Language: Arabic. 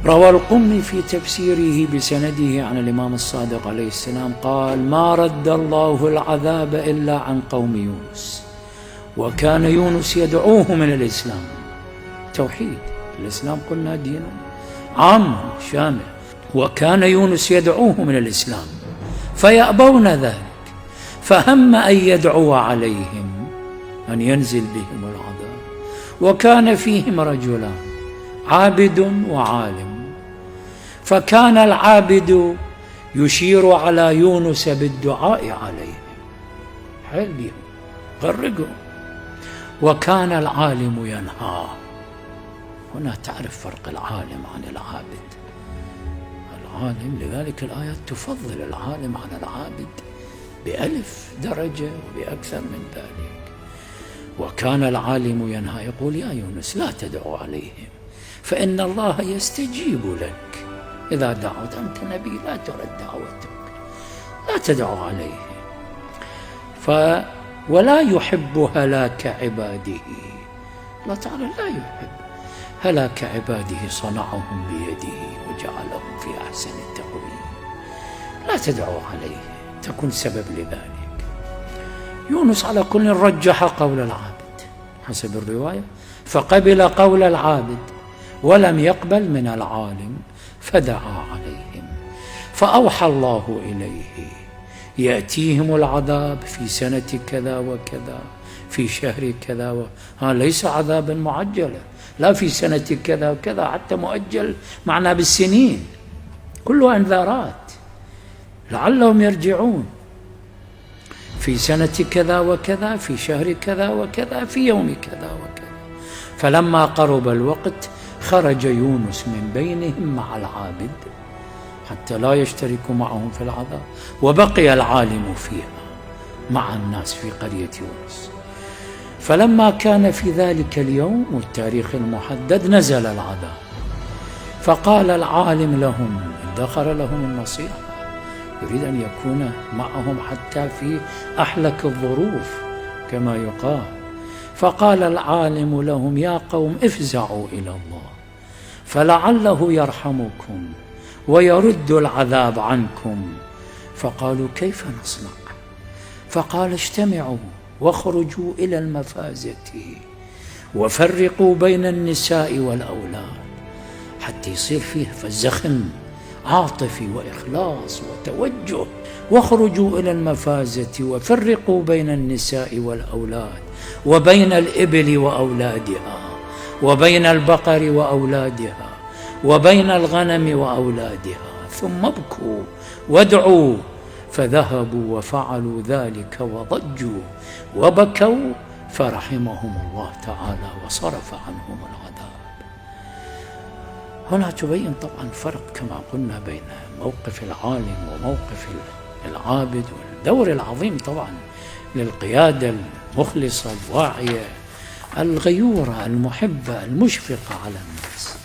روى القمي في تفسيره بسنده عن الإمام الصادق عليه السلام قال: ما رد الله العذاب إلا عن قوم يونس، وكان يونس يدعوه من الإسلام. توحيد الإسلام قلنا دين عام شامل، وكان يونس يدعوه من الإسلام فيأبون ذلك، فهم أن يدعو عليهم أن ينزل بهم العذاب. وكان فيهم رجلان عابد وعالم، فكان العابد يشير على يونس بالدعاء عليهم، حل بهم غرقهم، وكان العالم ينهاه. هنا تعرف فرق العالم عن العابد. العالم لذلك الآيات تفضل العالم على العابد بألف درجة وبأكثر من ذلك. وكان العالم ينهى، يقول: يا يونس لا تدعو عليهم فإن الله يستجيب لك إذا دعوت، أنت نبي لا ترد دعوتك، لا تدعو عليهم. ولا يحب هلاك عباده، الله تعالى لا يحب هلاك عباده، صنعهم بيده وجعلهم في أحسن التقويم. لا تدعو عليه، تكون سبب لذلك. يونس على كل رجح قول العابد حسب الرواية، فقبل قول العابد ولم يقبل من العالم، فدعا عليهم، فأوحى الله إليه: يأتيهم العذاب في سنة كذا وكذا، في شهر كذا ليس عذابا معجلا، لا في سنة كذا وكذا، حتى مؤجل معنا بالسنين، كلها انذارات لعلهم يرجعون. في سنة كذا وكذا، في شهر كذا وكذا، في يوم كذا وكذا. فلما قرب الوقت خرج يونس من بينهم مع العابد حتى لا يشتركوا معهم في العذاب، وبقي العالم فيها مع الناس في قرية يونس. فلما كان في ذلك اليوم والتاريخ المحدد نزل العذاب، فقال العالم لهم، ادخر لهم النصيحة، يريد أن يكون معهم حتى في أحلك الظروف كما يقال. فقال العالم لهم: يا قوم افزعوا إلى الله فلعله يرحمكم ويرد العذاب عنكم. فقالوا: كيف نصنع؟ فقال: اجتمعوا واخرجوا إلى المفازة وفرقوا بين النساء والأولاد، حتى يصير فيه فالزخم عاطفي وإخلاص وتوجه. واخرجوا إلى المفازة وفرقوا بين النساء والأولاد، وبين الإبل وأولادها، وبين البقر وأولادها، وبين الغنم وأولادها، ثم ابكوا وادعوا. فذهبوا وفعلوا ذلك وضجوا وبكوا، فرحمهم الله تعالى وصرف عنهم العذاب. هنا تبين طبعا فرق كما قلنا بين موقف العالم وموقف العابد، والدور العظيم طبعا للقيادة المخلصة الواعية الغيورة المحبة المشفقة على الناس.